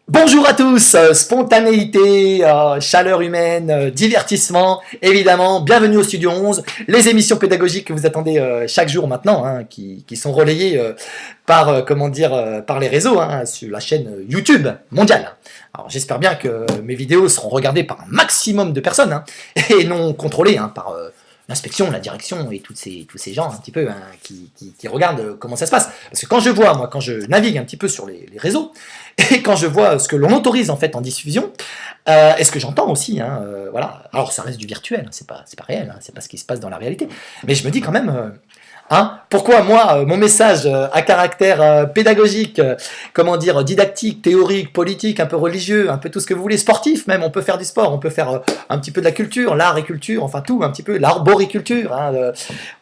Bonjour à tous, spontanéité, chaleur humaine, divertissement, évidemment, bienvenue au Studio 11, les émissions pédagogiques que vous attendez chaque jour maintenant, hein, qui sont relayées par, par les réseaux, hein, sur la chaîne YouTube mondiale. Alors j'espère bien que mes vidéos seront regardées par un maximum de personnes, hein, et non contrôlées par l'inspection, la direction et tous ces gens un petit peu hein, qui regardent comment ça se passe. Parce que quand je vois, moi, quand je navigue un petit peu sur les réseaux, et quand je vois ce que l'on autorise en fait en diffusion, et ce que j'entends aussi, hein, voilà. Alors ça reste du virtuel, hein, c'est pas réel, hein, c'est pas ce qui se passe dans la réalité. Mais je me dis quand même, hein, pourquoi moi, mon message à caractère pédagogique, comment dire, didactique, théorique, politique, un peu religieux, un peu tout ce que vous voulez, sportif même, on peut faire du sport, on peut faire un petit peu de la culture, l'art et culture, enfin tout, un petit peu, l'arboriculture, hein,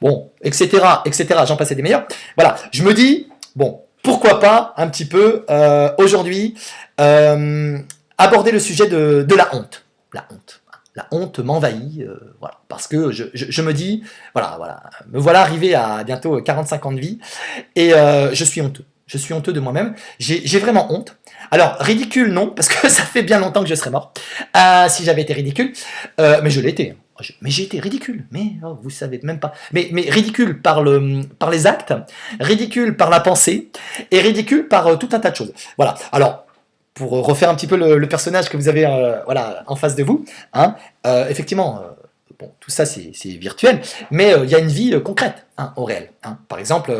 bon, etc., etc., j'en passais des meilleurs. Voilà, je me dis, bon, pourquoi pas un petit peu aujourd'hui aborder le sujet de la honte. La honte. La honte m'envahit, voilà, parce que je me dis, voilà, me voilà arrivé à bientôt 45 ans de vie, et je suis honteux. Je suis honteux de moi-même, j'ai vraiment honte. Alors, ridicule, non, parce que ça fait bien longtemps que je serais mort, si j'avais été ridicule, mais je l'ai été. Mais j'ai été ridicule, mais oh, vous savez même pas. Mais ridicule par les actes, ridicule par la pensée, et ridicule par tout un tas de choses. Voilà, alors, pour refaire un petit peu le personnage que vous avez voilà, en face de vous, hein, effectivement, bon, tout ça c'est virtuel, mais il y a une vie concrète hein, au réel. Hein. Par exemple,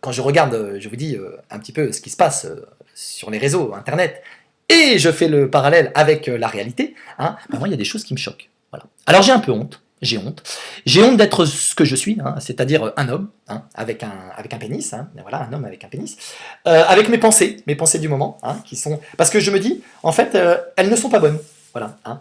quand je regarde, je vous dis un petit peu ce qui se passe sur les réseaux, Internet, et je fais le parallèle avec la réalité, hein, ben moi il y a des choses qui me choquent. Voilà. Alors j'ai un peu honte. J'ai honte. J'ai honte d'être ce que je suis, hein, c'est-à-dire un homme hein, avec un pénis, hein, voilà, un homme avec un pénis, avec mes pensées du moment, hein, qui sont, parce que je me dis, en fait, elles ne sont pas bonnes, voilà. Hein.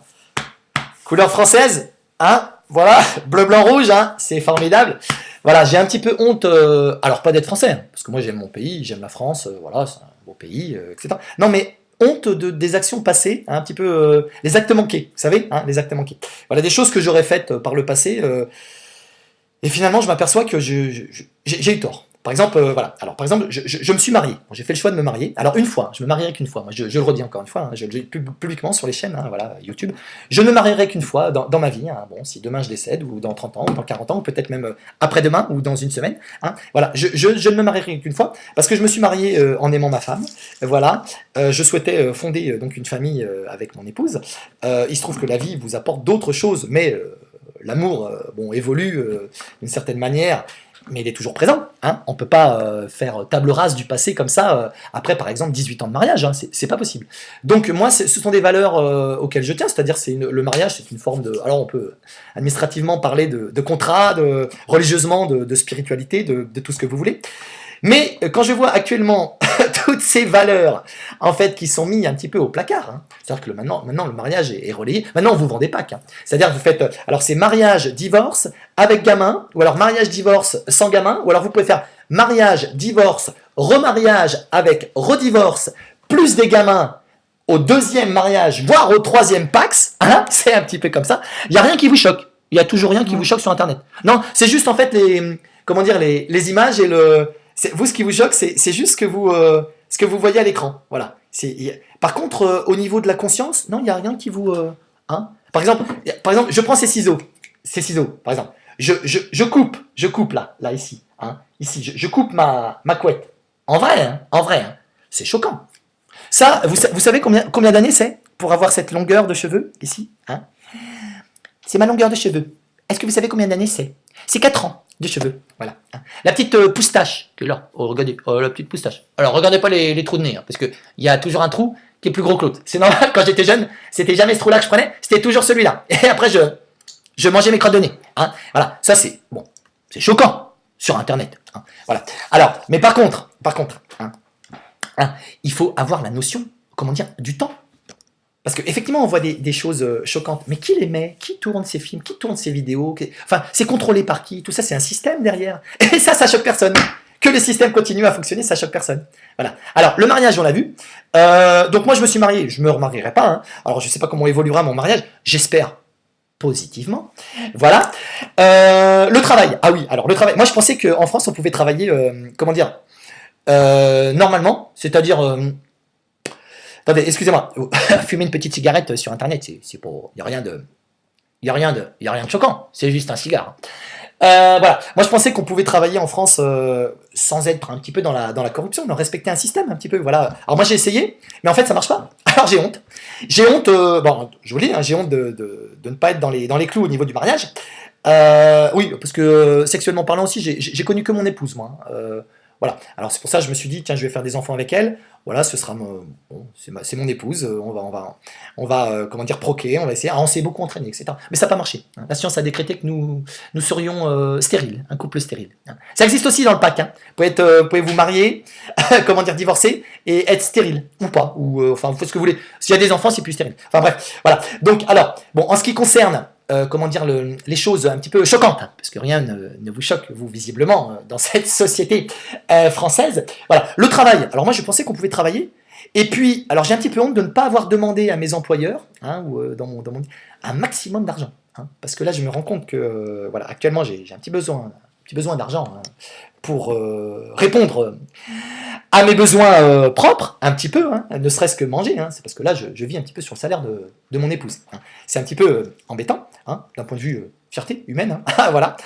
Couleur française, hein, voilà, bleu, blanc, rouge, hein, c'est formidable. Voilà, j'ai un petit peu honte, alors pas d'être français, hein, parce que moi j'aime mon pays, j'aime la France, voilà, c'est un beau pays, etc. Non mais honte des actions passées, hein, un petit peu les actes manqués, vous savez, hein, les actes manqués. Voilà des choses que j'aurais faites par le passé, et finalement je m'aperçois que j'ai eu tort. Par exemple, voilà. Alors par exemple, je me suis marié. J'ai fait le choix de me marier. Alors une fois, je me marierai qu'une fois. Moi, je le redis encore une fois, hein, je le dis publiquement sur les chaînes, hein, voilà, YouTube. Je ne me marierai qu'une fois dans ma vie. Hein, bon, si demain je décède, ou dans 30 ans, ou dans 40 ans, ou peut-être même après-demain, ou dans une semaine. Hein, voilà, je ne me marierai qu'une fois parce que je me suis marié en aimant ma femme. Voilà, je souhaitais fonder donc une famille avec mon épouse. Il se trouve que la vie vous apporte d'autres choses, mais l'amour, bon, évolue d'une certaine manière. Mais il est toujours présent. Hein. On ne peut pas faire table rase du passé comme ça, après par exemple 18 ans de mariage, hein. C'est pas possible. Donc moi, ce sont des valeurs auxquelles je tiens, c'est-à-dire le mariage, c'est une forme de... Alors on peut administrativement parler de contrat, religieusement de spiritualité, de tout ce que vous voulez. Mais quand je vois actuellement toutes ces valeurs en fait qui sont mises un petit peu au placard, hein, c'est-à-dire que maintenant le mariage est relayé, maintenant vous vendez Pâques, hein, c'est-à-dire vous faites, alors c'est mariage, divorce avec gamin, ou alors mariage, divorce sans gamin, ou alors vous pouvez faire mariage, divorce, remariage avec redivorce, plus des gamins au deuxième mariage, voire au troisième Pax, hein, c'est un petit peu comme ça, il n'y a rien qui vous choque, il n'y a toujours rien qui vous choque sur Internet. Non, c'est juste en fait les images et vous, ce qui vous choque, c'est juste ce que vous voyez à l'écran. Voilà. Par contre, au niveau de la conscience, non, il n'y a rien qui vous... hein. Par exemple, je prends ces ciseaux. Ces ciseaux, par exemple. Je coupe là, ici. Hein, ici, je coupe ma couette. En vrai, hein, c'est choquant. Ça, vous savez combien d'années c'est pour avoir cette longueur de cheveux, ici hein. C'est ma longueur de cheveux. Est-ce que vous savez combien d'années c'est? C'est 4 ans de cheveux, voilà. La petite poustache, qui est là, oh, regardez, oh, la petite poustache. Alors, regardez pas les trous de nez, hein, parce qu'il y a toujours un trou qui est plus gros que l'autre. C'est normal, quand j'étais jeune, c'était jamais ce trou-là que je prenais, c'était toujours celui-là. Et après, je mangeais mes crottes de nez. Hein. Voilà, ça c'est, bon, c'est choquant, sur Internet. Hein. Voilà. Alors, mais par contre, il faut avoir la notion, comment dire, du temps. Parce qu'effectivement, on voit des choses choquantes. Mais qui les met? Qui tourne ces films? Qui tourne ces vidéos? Enfin, c'est contrôlé par qui? Tout ça, c'est un système derrière. Et ça choque personne. Que le système continue à fonctionner, ça choque personne. Voilà. Alors, le mariage, on l'a vu. Donc moi, je me suis marié. Je me remarierai pas. Hein. Alors, je sais pas comment évoluera mon mariage. J'espère positivement. Voilà. Le travail. Ah oui, alors le travail. Moi, je pensais qu'en France, on pouvait travailler, comment dire, normalement, c'est-à-dire Attendez, excusez-moi. Fumer une petite cigarette sur Internet, c'est pas... Il n'y a rien de... Il y a rien de choquant. C'est juste un cigare. Voilà. Moi, je pensais qu'on pouvait travailler en France sans être un petit peu dans la corruption, mais respecter un système un petit peu. Voilà. Alors moi, j'ai essayé, mais en fait, ça marche pas. Alors j'ai honte. J'ai honte. Bon, je vous le dis, hein, j'ai honte de ne pas être dans les clous au niveau du mariage. Oui, parce que sexuellement parlant aussi, j'ai connu que mon épouse, moi. Voilà. Alors c'est pour ça que je me suis dit, tiens, je vais faire des enfants avec elle. Voilà, ce sera bon, c'est mon épouse. On va comment dire, procréer, on va essayer. Ah, on s'est beaucoup entraîné, etc. Mais ça n'a pas marché. Hein. La science a décrété que nous serions stériles, un couple stérile. Hein. Ça existe aussi dans le PAC. Hein. Vous pouvez vous marier, comment dire, divorcer et être stérile ou pas, ou enfin, vous faites ce que vous voulez. S'il y a des enfants, c'est plus stérile. Enfin bref, voilà. Donc alors, bon, en ce qui concerne comment dire, les choses un petit peu choquantes, hein, parce que rien ne vous choque, vous, visiblement, dans cette société française. Voilà, le travail. Alors moi, je pensais qu'on pouvait travailler, et puis, alors j'ai un petit peu honte de ne pas avoir demandé à mes employeurs, hein, ou un maximum d'argent, hein, parce que là, je me rends compte que, voilà, actuellement, j'ai un petit besoin d'argent hein, pour répondre à mes besoins propres, un petit peu, hein, ne serait-ce que manger, hein, c'est parce que là, je vis un petit peu sur le salaire de mon épouse. Hein. C'est un petit peu embêtant, hein, d'un point de vue fierté humaine, hein, voilà.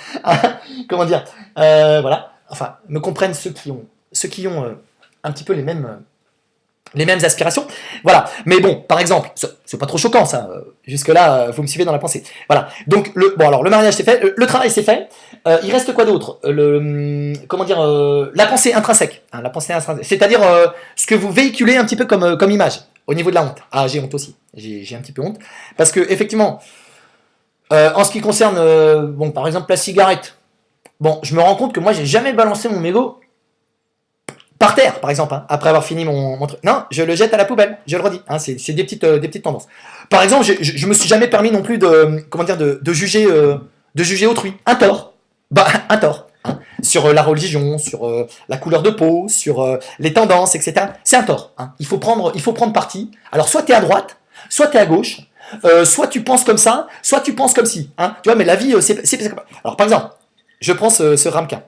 Comment dire, voilà. Enfin, me comprennent ceux qui ont un petit peu les mêmes aspirations. Voilà. Mais bon, par exemple, c'est pas trop choquant ça. Jusque-là, vous me suivez dans la pensée. Voilà. Donc, alors, le mariage c'est fait, le travail c'est fait. Il reste quoi d'autre? Comment dire, la pensée intrinsèque. Hein, la pensée intrinsèque. C'est-à-dire ce que vous véhiculez un petit peu comme image. Au niveau de la honte. Ah, j'ai honte aussi. J'ai un petit peu honte. Parce que, effectivement, en ce qui concerne, bon, par exemple, la cigarette. Bon, je me rends compte que moi, j'ai jamais balancé mon mégot par terre, par exemple, hein, après avoir fini mon truc. Non, je le jette à la poubelle, je le redis. Hein, c'est des petites tendances. Par exemple, je me suis jamais permis non plus de juger autrui. Un tort. Bah, un tort. Hein, sur la religion, sur la couleur de peau, sur les tendances, etc. C'est un tort. Hein. Il faut prendre parti. Alors, soit tu es à droite, soit tu es à gauche, soit tu penses comme ça, soit tu penses comme ci. Hein. Tu vois, mais la vie, c'est... Alors, par exemple, je prends ce ramequin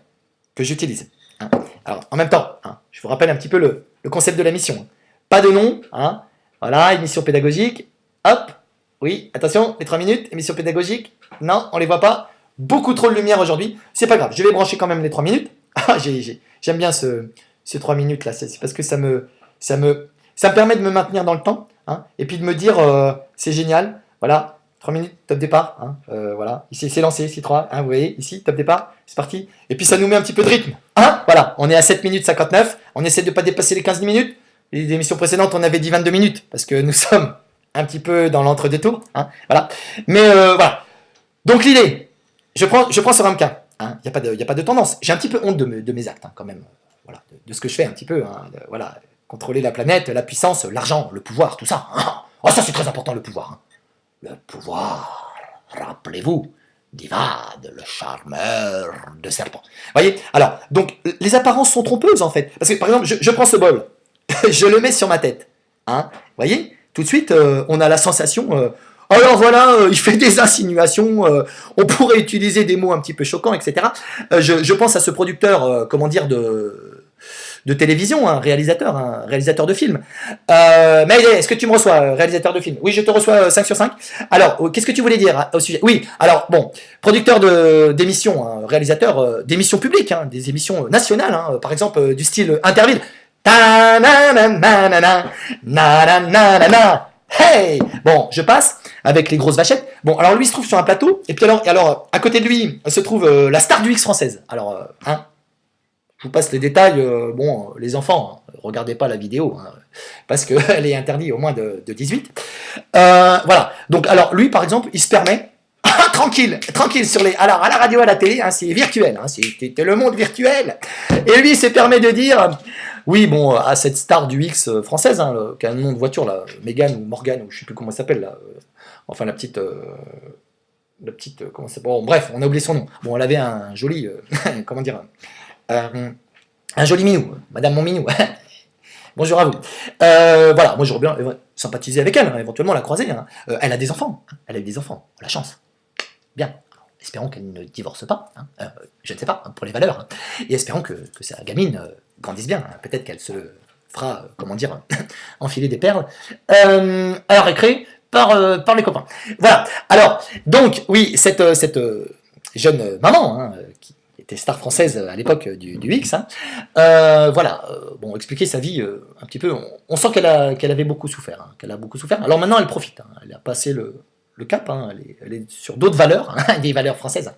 que j'utilise. Hein. Alors, en même temps, hein, je vous rappelle un petit peu le concept de la mission. Hein. Pas de nom, hein. Voilà, émission pédagogique. Hop, oui, attention, les 3 minutes, émission pédagogique. Non, on les voit pas. Beaucoup trop de lumière aujourd'hui. C'est pas grave, je vais brancher quand même les 3 minutes. J'aime bien ces 3 minutes là. C'est parce que ça me permet de me maintenir dans le temps. Hein, et puis de me dire, c'est génial. Voilà, 3 minutes, top départ. Hein, voilà, ici c'est lancé, ici 3. Hein, vous voyez, ici, top départ, c'est parti. Et puis ça nous met un petit peu de rythme. Hein, voilà, on est à 7 minutes 59. On essaie de ne pas dépasser les 15 minutes. Les émissions précédentes, on avait dit 22 minutes. Parce que nous sommes un petit peu dans l'entre-deux-tours. Hein, voilà. Mais voilà. Donc l'idée, je prends ce ramequin. Hein, il n'y a pas de tendance. J'ai un petit peu honte de mes actes, hein, quand même. Voilà, de ce que je fais un petit peu. Hein, voilà, contrôler la planète, la puissance, l'argent, le pouvoir, tout ça. Oh, ça c'est très important, le pouvoir. Hein. Le pouvoir, rappelez-vous, d'Ivade, le charmeur de serpent. Voyez. Alors, donc, les apparences sont trompeuses, en fait. Parce que, par exemple, je prends ce bol, je le mets sur ma tête. Hein, voyez. Tout de suite, on a la sensation... alors voilà, il fait des insinuations, on pourrait utiliser des mots un petit peu choquants, etc. Je pense à ce producteur, comment dire, de télévision, un réalisateur de film. Mayday, est-ce que tu me reçois, réalisateur de film? Oui, je te reçois 5 sur 5. Alors, qu'est-ce que tu voulais dire au sujet? Oui, alors, bon, producteur d'émissions, hein, réalisateur d'émissions publiques, hein, des émissions nationales, hein, par exemple, du style Interville. Hey! Bon, je passe avec les grosses vachettes. Bon, alors lui il se trouve sur un plateau, et puis alors à côté de lui se trouve la star du X française. Alors, hein, je vous passe les détails. Bon, les enfants, hein, regardez pas la vidéo, hein, parce qu'elle est interdite au moins de 18. Voilà. Donc, alors lui, par exemple, il se permet, tranquille, alors à la radio, à la télé, hein, c'est virtuel, hein, c'est le monde virtuel. Et lui, il se permet de dire, oui, bon, à cette star du X française, hein, qui a un nom de voiture là, Mégane ou Morgane, ou je sais plus comment elle s'appelle là, enfin la petite, comment ça s'appelle, bon, bref, on a oublié son nom. Bon, elle avait un joli, comment dire, un joli minou, Madame mon minou. Bonjour à vous. Voilà, moi j'aurais bien sympathisé avec elle, hein, éventuellement la croiser. Hein. Elle a des enfants, hein. Elle a eu des enfants, la chance. Bien. Espérons qu'elle ne divorce pas, hein. Je ne sais pas, hein, pour les valeurs. Hein. Et espérons que sa gamine grandisse bien. Hein. Peut-être qu'elle se fera, comment dire, enfiler des perles à la récré par les copains. Voilà. Alors, donc, oui, cette jeune maman, hein, qui était star française à l'époque du X, hein, voilà, bon, expliquer sa vie un petit peu. On sent qu'elle avait beaucoup souffert, hein, qu'elle a beaucoup souffert. Alors maintenant, elle profite. Hein, elle a passé le cap, hein, elle est sur d'autres valeurs, hein, des valeurs françaises. Hein.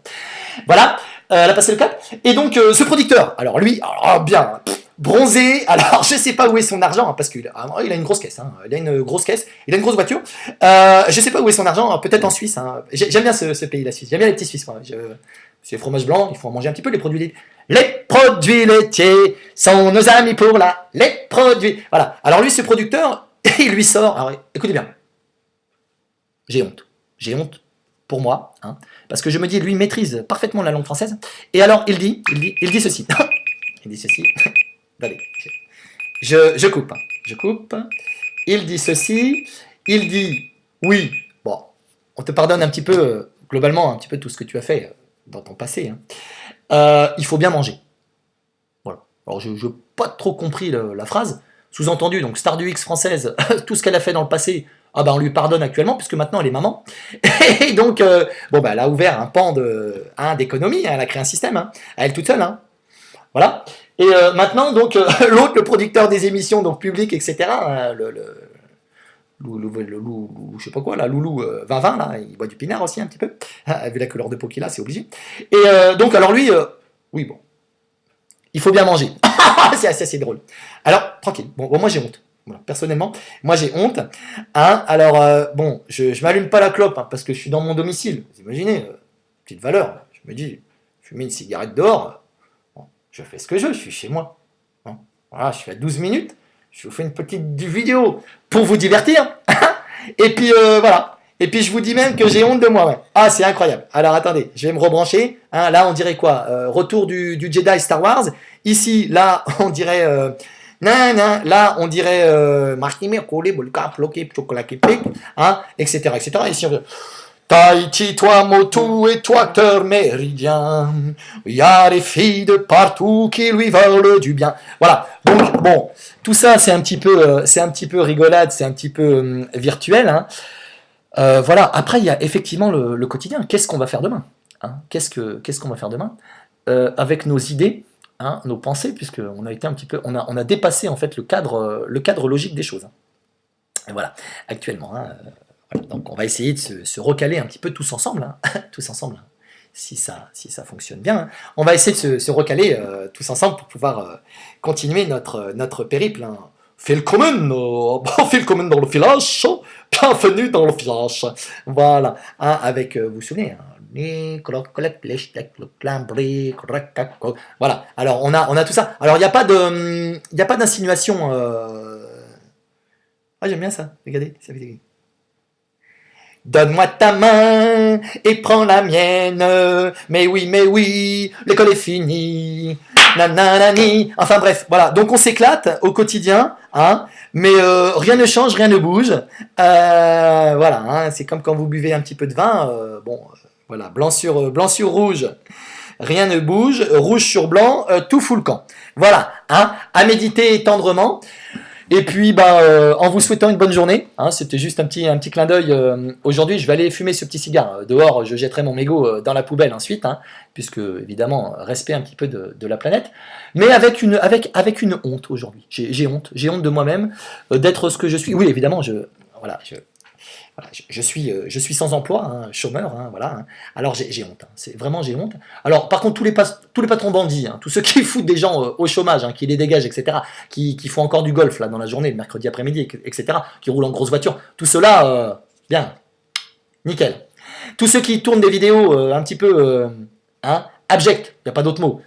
Voilà, elle a passé le cap. Et donc, ce producteur, alors lui, bien, bronzé, alors je sais pas où est son argent, hein, parce qu'il a une grosse caisse, hein, il a une grosse caisse, il a une grosse voiture, je sais pas où est son argent, peut-être en Suisse, hein. J'aime bien ce pays, la Suisse, j'aime bien les petits Suisses, moi. C'est fromage blanc, il faut en manger un petit peu, les produits laitiers. Les produits laitiers sont nos amis pour là, les produits, voilà. Alors lui, ce producteur, il lui sort, alors écoutez bien, j'ai honte pour moi, hein, parce que je me dis, lui maîtrise parfaitement la langue française, et alors il dit ceci, il dit ceci, allez, je coupe, hein, je coupe, il dit ceci, il dit, oui, bon, on te pardonne un petit peu, globalement, un petit peu tout ce que tu as fait dans ton passé, hein. Il faut bien manger, voilà, alors je n'ai pas trop compris la phrase, sous-entendu, donc star du X française, tout ce qu'elle a fait dans le passé, ah ben on lui pardonne actuellement, puisque maintenant elle est maman. Et donc, bon ben elle a ouvert un pan d'économie, hein, elle a créé un système, hein, à elle toute seule. Hein. Voilà. Et maintenant, donc, l'autre, le producteur des émissions donc publiques, etc., Loulou, je sais pas quoi, là, Loulou 2020, là, il boit du pinard aussi un petit peu, vu la couleur de peau qu'il a, c'est obligé. Et donc, alors lui, oui, bon, il faut bien manger. C'est assez drôle. Alors, tranquille, bon moi j'ai honte. Voilà, personnellement, moi j'ai honte. Hein. Alors, bon, je m'allume pas la clope hein, parce que je suis dans mon domicile. Vous imaginez, petite valeur. Je me dis, je fume une cigarette dehors. Bon, je fais ce que je veux, je suis chez moi. Hein. Voilà, je suis à 12 minutes. Je vous fais une petite vidéo pour vous divertir. Et puis, voilà. Et puis, je vous dis même que j'ai honte de moi. Ouais. Ah, c'est incroyable. Alors, attendez, je vais me rebrancher. Hein, là, on dirait quoi retour du Jedi Star Wars. Ici, là, on dirait... là, on dirait hein, etc. etc. Ici, on Tahiti, toi, Motu et toi, acteur méridien. Il y a des filles de partout qui lui veulent du bien. Voilà. Donc, bon, tout ça, c'est un petit peu rigolade, c'est un petit peu virtuel. Hein. Voilà. Après, il y a effectivement le quotidien. Qu'est-ce qu'on va faire demain hein. Qu'est-ce qu'on va faire demain avec nos idées hein, nos pensées, puisqu'on a été un petit peu, on a dépassé en fait le cadre logique des choses. Et voilà, actuellement. Hein, voilà, donc on va essayer de se recaler un petit peu tous ensemble, hein, tous ensemble, hein, si ça fonctionne bien. Hein. On va essayer de se recaler tous ensemble pour pouvoir continuer notre périple. Hein. Willkommen dans le village, bienvenue dans le village. Voilà, hein, avec, vous vous souvenez, hein, voilà, alors on a tout ça. Alors il n'y a pas d'insinuation. Ah, j'aime bien ça, regardez. Donne-moi ta main et prends la mienne. Mais oui, l'école est finie. Nananani. Enfin bref, voilà. Donc on s'éclate au quotidien, hein. Mais rien ne change, rien ne bouge. Voilà, hein, c'est comme quand vous buvez un petit peu de vin. Bon. Voilà, blanc sur rouge, rien ne bouge, rouge sur blanc, tout fout le camp. Voilà, hein, à méditer tendrement. Et puis, en vous souhaitant une bonne journée, hein, c'était juste un petit clin d'œil. Aujourd'hui, je vais aller fumer ce petit cigare. Dehors, je jetterai mon mégot dans la poubelle ensuite, hein, puisque, évidemment, respect un petit peu de la planète. Mais avec une honte aujourd'hui. J'ai honte de moi-même, d'être ce que je suis. Oui, évidemment, voilà, je suis sans emploi, hein, chômeur, hein, voilà. Hein. Alors j'ai honte, hein, j'ai honte. Alors par contre tous les patrons bandits, hein, tous ceux qui foutent des gens au chômage, hein, qui les dégagent, etc., qui font encore du golf là dans la journée, le mercredi après-midi, etc., qui roulent en grosse voiture, tout cela, bien, nickel. Tous ceux qui tournent des vidéos un petit peu hein, abjects, il n'y a pas d'autre mot,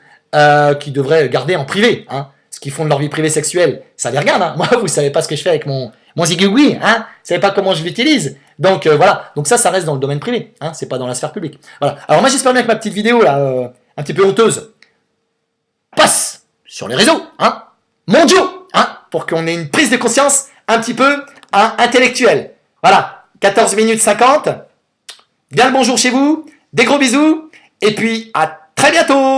qui devraient garder en privé, hein, ce qu'ils font de leur vie privée sexuelle, ça les regarde. Hein. Moi, vous savez pas ce que je fais avec mon zigouigui, hein, vous savez pas comment je l'utilise. Donc voilà, donc ça reste dans le domaine privé, hein, c'est pas dans la sphère publique. Voilà. Alors moi j'espère bien que ma petite vidéo là, un petit peu honteuse, passe sur les réseaux, hein, mondiaux, hein, pour qu'on ait une prise de conscience un petit peu intellectuelle. Voilà, 14 minutes 50, bien le bonjour chez vous, des gros bisous, et puis à très bientôt.